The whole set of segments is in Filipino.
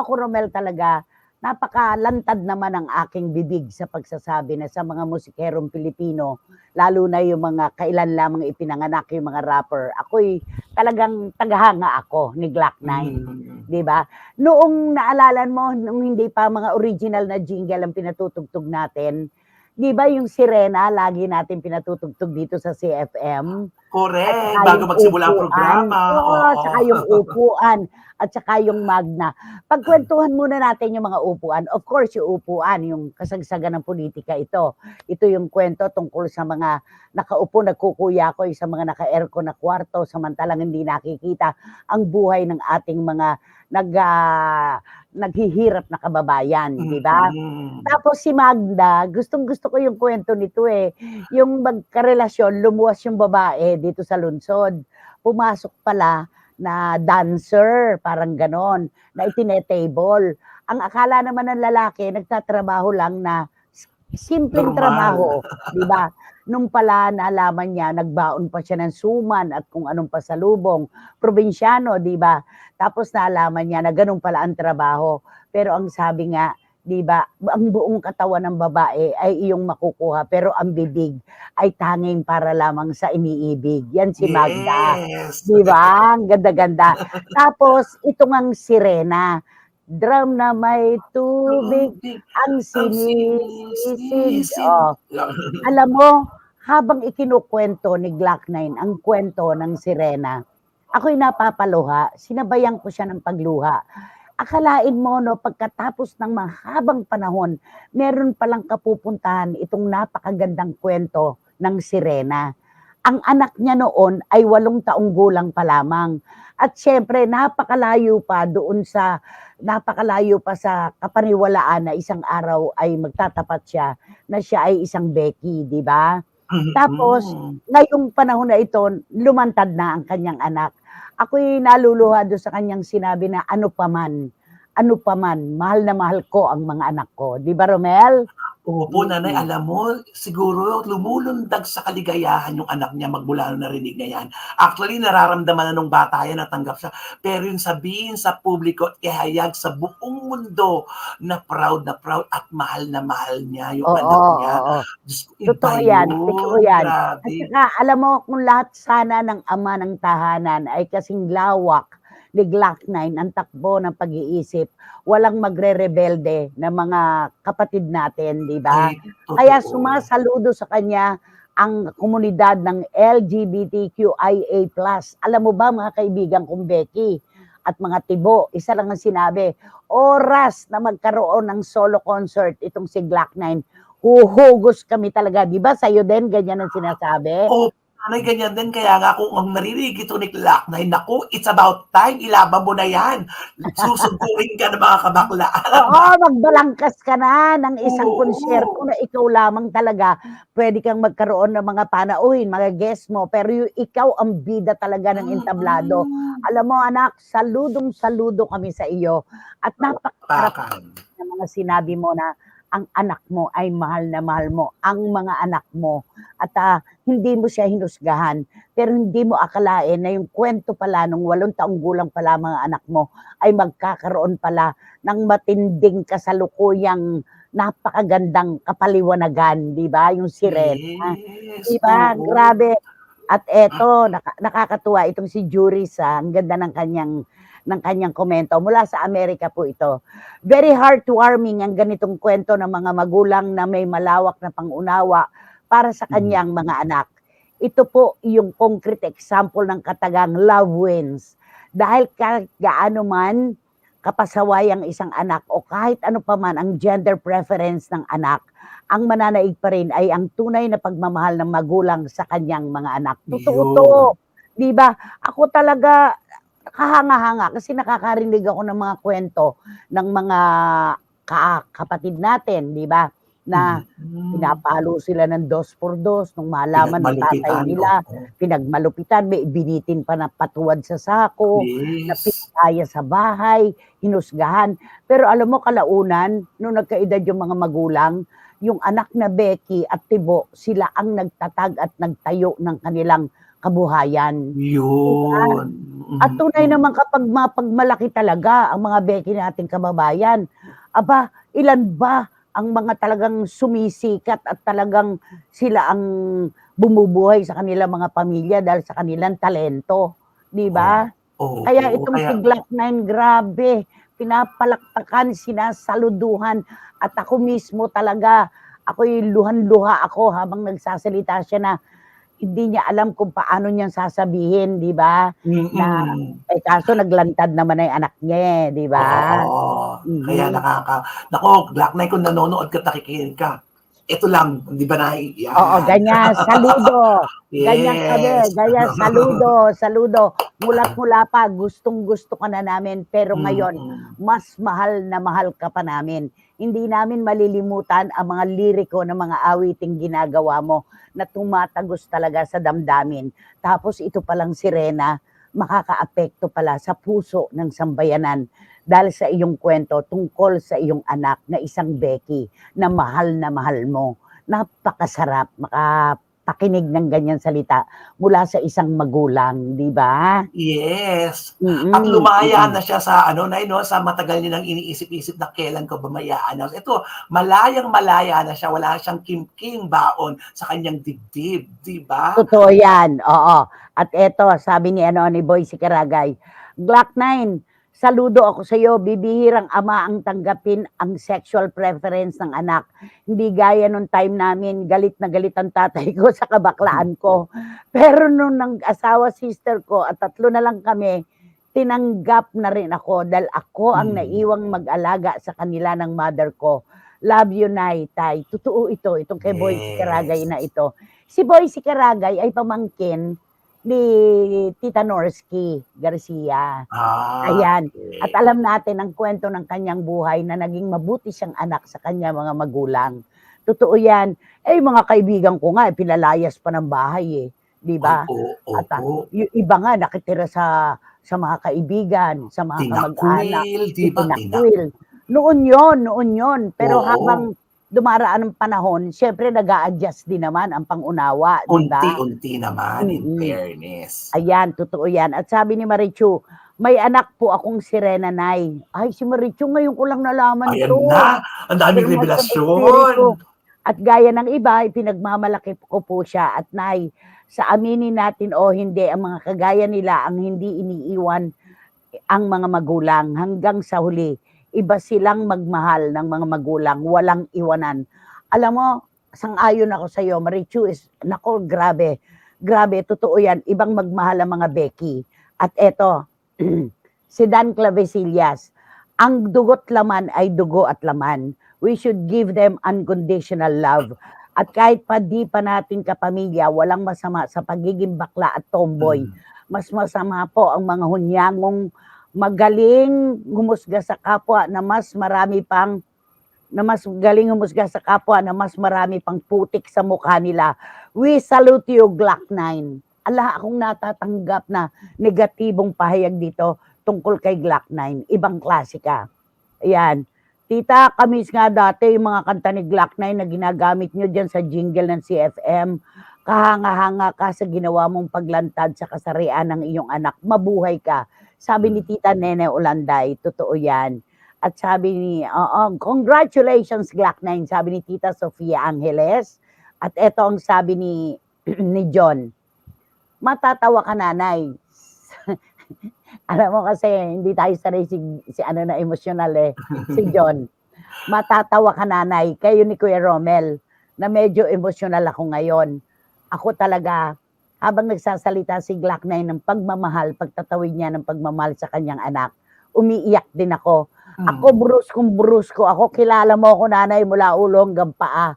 ako, Romel, talaga, napakalantad naman ang aking bibig sa pagsasabi na sa mga musikerong Pilipino, lalo na yung mga kailan lamang ipinanganak yung mga rapper. Ako'y talagang tagahanga ako ni Glock 9. Mm. 'Di ba? Noong naalala mo, nung hindi pa mga original na jingle ang pinatutugtog natin, 'di ba yung sirena, lagi natin pinatutugtog dito sa CFM? At Correct, saka bago yung magsimula ang upuan. programa, Oo, oo. saka yung upuan at saka yung magna. Pagkwentuhan muna natin yung mga upuan. Of course, yung upuan, yung kasagsagan ng politika ito. Ito yung kwento tungkol sa mga nakaupo, nagkukuyakoy sa mga naka-aircon na kwarto, samantalang hindi nakikita ang buhay ng ating mga naghihirap na kababayan, di ba? Mm. Tapos si Magda, gustong-gusto ko yung kwento nito eh. Yung magkarelasyon, lumuwas yung babae dito sa lungsod. Pumasok pala na dancer, parang ganon, na itinetable. Ang akala naman ng lalaki, nagtatrabaho lang na simpleng Normal. trabaho, di ba? Nung pala naalaman niya, nagbaon pa siya ng suman at kung anong pasalubong, probinsyano, di ba? Tapos naalaman niya na ganun pala ang trabaho. Pero ang sabi nga, di ba, ang buong katawan ng babae ay iyong makukuha, pero ang bibig ay tanging para lamang sa iniibig. Yan si Magda. Yes. Di ba? Ang ganda-ganda. Tapos, ito ngang sirena. Drum na may tubig, Tubig ang ang sinisisig. sinisisid. Oh. Alam mo, habang ikinukwento ni Glock 9 ang kwento ng sirena, ako'y napapaluha, sinabayan ko siya ng pagluha. Akalain mo, no, pagkatapos ng mahabang panahon, meron palang kapupuntahan itong napakagandang kwento ng sirena. Ang anak niya noon ay 8 taong gulang pa lamang. At syempre, napakalayo pa sa kapaniwalaan na isang araw ay magtatapat siya na siya ay isang Becky, di ba? Tapos, Mm. ngayong panahon na ito, lumantad na ang kanyang anak. Ako'y naluluha doon sa kanyang sinabi na ano pa man, mahal na mahal ko ang mga anak ko. Di ba, Romel? Opo, nanay, alam mo, siguro lumulundag sa kaligayahan yung anak niya magmula nung narinig niya yan. Actually, nararamdaman na nung bata yan, natanggap siya. Pero yung sabihin sa publiko at ihayag sa buong mundo na proud at mahal na mahal niya yung Oo, anak niya. oo. Diyos ko, iba Totoo yan, totoo yun. yan. At Grabe. saka, alam mo, kung lahat sana ng ama ng tahanan ay kasing lawak ni Glock 9 ang takbo ng pag-iisip, walang magre-rebelde na mga kapatid natin, di ba? Ay, Kaya totoo. sumasaludo sa kanya ang komunidad ng LGBTQIA+. Alam mo ba, mga kaibigan kong Becky at mga tibo, isa lang ang sinabi, oras na magkaroon ng solo concert itong si Glock 9, huhugos kami talaga. Di ba sa'yo din, ganyan ang sinasabi? Opo, nanay, ganyan din. Kaya nga kung ang maririnig ito ni Glock 9, naku, it's about time, ilaban mo na yan. Susugurin ka ng mga kabaklaan. Oo, magbalangkas ka na ng isang konsyerto Oo. na ikaw lamang talaga. Pwede kang magkaroon ng mga panauhin, mga guest mo, pero yung ikaw ang bida talaga ng entablado. Mm. Alam mo anak, saludong-saludo kami sa iyo. At napakasarap Pakan. ng mga sinabi mo na ang anak mo ay mahal na mahal mo, ang mga anak mo. At hindi mo siya hinusgahan. Pero hindi mo akalain na yung kwento pala nung 8 taong gulang pala mga anak mo ay magkakaroon pala ng matinding kasalukuyang napakagandang kapaliwanagan, di ba? Yung sirena. Di Yes, ba? oo. Grabe. At eto, nakakatuwa itong si Juris, ang ganda ng kanyang komento. Mula sa Amerika po ito. Very heartwarming ang ganitong kwento ng mga magulang na may malawak na pangunawa para sa kanyang mga anak. Ito po yung concrete example ng katagang love wins. Dahil gaano man kapasaway ang isang anak o kahit ano pa man ang gender preference ng anak, ang mananaig pa rin ay ang tunay na pagmamahal ng magulang sa kanyang mga anak. Totoo to. Yun. Di ba? Ako talaga kahanga-hanga kasi nakakarinig ako ng mga kwento ng mga kapatid natin, di ba? Na Mm. pinapalo sila ng 2x2 nung malaman ng tatay Pinagmalupitan, nila, oo. pinagmalupitan, may binitin pa na patuwad sa sako, na Yes. pinataya sa bahay, hinusgahan. Pero alam mo, kalaunan, nung nagkaedad yung mga magulang, yung anak na Becky at Tibo, sila ang nagtatag at nagtayo ng kanilang kabuhayan. Yun. At tunay naman kapag mapagmalaki talaga ang mga beki nating kababayan, aba, ilan ba ang mga talagang sumisikat at talagang sila ang bumubuhay sa kanilang mga pamilya dahil sa kanilang talento, 'di ba? Oo, Kaya itong kaya si Glock 9, grabe, pinapalakpakan, sinasaluduhan at ako mismo talaga, ako'y luhan-luha ako habang nagsasalita siya na hindi niya alam kung paano niyang sasabihin, 'di ba? Na kaso naglantad naman na 'yung anak niya, eh, 'di ba? Oo, kaya Mhm. naku, Glock 9 kung nanonood ka't nakikinig ka, ito lang, hindi ba Oo, yan. ganyan, saludo. Ganyan Yes. kami, ganyan, saludo, saludo. Mula't mula pa, gustong-gusto ka na namin, pero ngayon, Mm. mas mahal na mahal ka pa namin. Hindi namin malilimutan ang mga liriko ng mga awiting ginagawa mo na tumatagos talaga sa damdamin. Tapos ito palang sirena, makakaapekto pala sa puso ng sambayanan dahil sa iyong kwento tungkol sa iyong anak na isang Becky na mahal mo. Napakasarap makapakinig ng ganyan salita mula sa isang magulang, 'di ba? Yes. At Mm, lumaya mm. na siya sa ano, Nay, 'no, sa matagal niya ng iniisip-isip na kailan ko ba mai-a-announce. Ito, malayang-malaya na siya, wala siyang kimkim baon sa kanyang dibdib, 'di ba? Totoo 'yan, oo. At eto sabi ni ano, ni Boycie Caragay, "Glock 9, saludo ako sa iyo, bibihirang ama ang tanggapin ang sexual preference ng anak. Hindi gaya nung time namin, galit na galit ang tatay ko sa kabaklaan ko. Pero nung nag-asawa sister ko at 3 na lang kami, tinanggap na rin ako dahil ako ang Hmm. naiwang mag-alaga sa kanila ng mother ko. Love you, Nay, Tay." Totoo ito, itong kay Boycie Caragay Yes. na ito. Si Boycie Caragay ay pamangkin ni Tita Norsky Garcia. Ayan, at Okey. alam natin ang kwento ng kanyang buhay na naging mabuti siyang anak sa kanyang mga magulang. Totoo 'yan. Eh, yung mga kaibigan ko nga, pinalayas pa ng bahay, eh, 'di Ay, ba? At, opo. yung iba nga nakitira sa mga kaibigan, sa mga kamag-anak, Tinakwil, 'di ba? itinakwil. Noon 'yon, pero Oo. habang dumaraan ang panahon, siyempre nag-a-adjust din naman ang pang-unawa, 'di ba? Unti-unti naman, in Mm. fairness. Ayan, totoo 'yan. At sabi ni Marichu, "May anak po akong sirena, Nay." Ay, si Marichu ngayon ko lang nalaman Ayan 'to. na, ang daming Firmas of revelasyon. Espiritu. At gaya ng iba, ipinagmamalaki ko po siya at Nay, sa aminin natin o hindi, ang mga kagaya nila ang hindi iniiwan ang mga magulang hanggang sa huli. Iba silang magmahal ng mga magulang, walang iwanan. Alam mo, sang-ayon ako sa iyo, Marichu is naku, grabe. Grabe, totoo 'yan, ibang magmahal ang mga Becky. At eto, si Dan Clavesillas, "Ang dugo't laman ay dugo at laman. We should give them unconditional love. At kahit pa di pa natin kapamilya, walang masama sa pagiging bakla at tomboy. Hmm. Mas masama po ang mga hunyangong magaling humusga sa kapwa na mas galing humusga sa kapwa na mas marami pang putik sa mukha nila. We salute you, Glock 9." Ala, akong natatanggap na negatibong pahayag dito tungkol kay Glock 9. Ibang klase ka. Ayan. "Tita, kamis nga dati yung mga kanta ni Glock 9 na ginagamit nyo dyan sa jingle ng CFM. Kahanga-hanga ka sa ginawa mong paglantad sa kasarian ng iyong anak. Mabuhay ka." Sabi ni Hmm. Tita Nene Olanday, totoo yan. At sabi ni, oo, "Congratulations, Glock 9." Sabi ni Tita Sofia Angeles. At eto ang sabi ni, ni John, "Matatawa ka, nanay." Alam mo kasi hindi tayo sanay si ano na emosyonal, eh, si John. "Matatawa ka, nanay, kayo ni Kuya Romel na medyo emosyonal ako ngayon. Ako talaga, habang nagsasalita si Glock 9 ng pagmamahal, pagtatawid niya ng pagmamahal sa kanyang anak, umiiyak din ako. Ako Hmm. bruskong-brusko ako, kilala mo ako, nanay, mula ulo hanggang paa.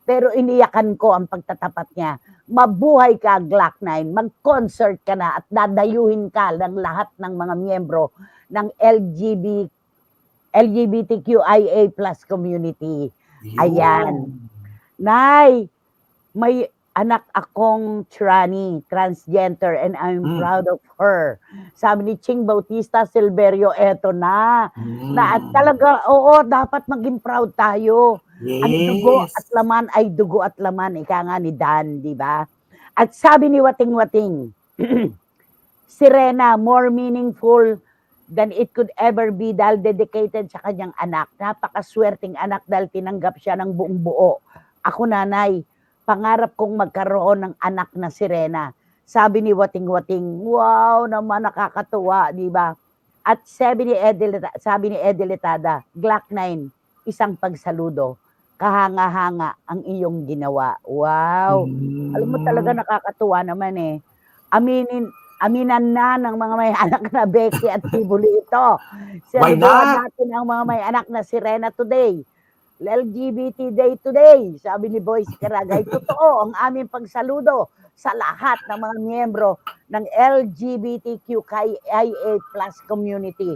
Pero iniyakan ko ang pagtatapat niya. Mabuhay ka, Glock 9, mag-concert ka na at dadayuhin ka ng lahat ng mga miyembro ng LGBTQIA+ community." Ayan. Yun. "Nay, may anak akong tranny, transgender, and I'm Hmm. proud of her." Sabi ni Ching Bautista Silverio, eto na at Hmm. talaga, oo, dapat maging proud tayo. Ang dugo Yes. at laman ay dugo at laman, ika nga ni Dan, di ba? At sabi ni Wating Wating, Sirena, more meaningful than it could ever be dahil dedicated sa kanyang anak. Napakaswerteng anak dahil tinanggap siya ng buong buo. Ako nanay, pangarap kong magkaroon ng anak na sirena. Sabi ni Wating-Wating, wow naman nakakatuwa, di ba? At sabi ni Edelitada, Glock 9, isang pagsaludo. Kahanga-hanga ang iyong ginawa. Wow. Alam mo talaga nakakatuwa naman eh. Aminan na ng mga may anak na Becky at Tibuli ito. Why Seryohan not? natin ang mga may anak na Sirena today. LGBT Day today, sabi ni Boyce Caragay. Totoo ang aming pagsaludo sa lahat ng mga miyembro ng LGBTQIA+ community.